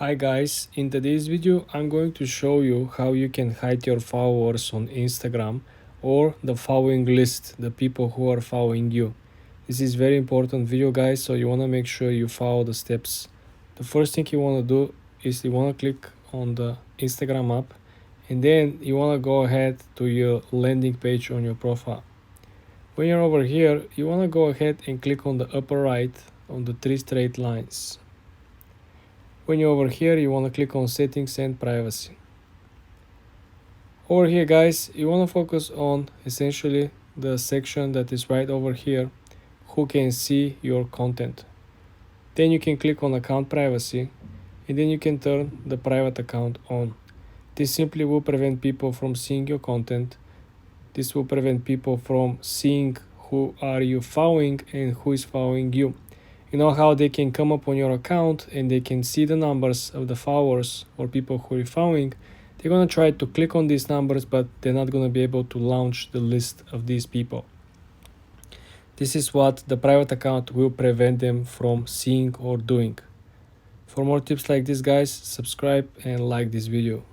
Hi guys, in today's video I'm going to show you how you can hide your followers on Instagram or the following list, the people who are following you. This is very important video guys, so you want to make sure you follow the steps. The first thing you want to do is you want to click on the Instagram app and then you want to go ahead to your landing page on your profile. When you're over here, you want to go ahead and click on the upper right on the three straight lines. When you're over here, you want to click on settings and privacy. Over here guys, you want to focus on essentially the section that is right over here, who can see your content. Then you can click on account privacy and then you can turn the private account on. This simply will prevent people from seeing your content. This will prevent people from seeing who are you following and who is following you. You know how they can come up on your account and they can see the numbers of the followers or people who are following. They're going to try to click on these numbers, but they're not going to be able to launch the list of these people. This is what the private account will prevent them from seeing or doing. For more tips like this guys, subscribe and like this video.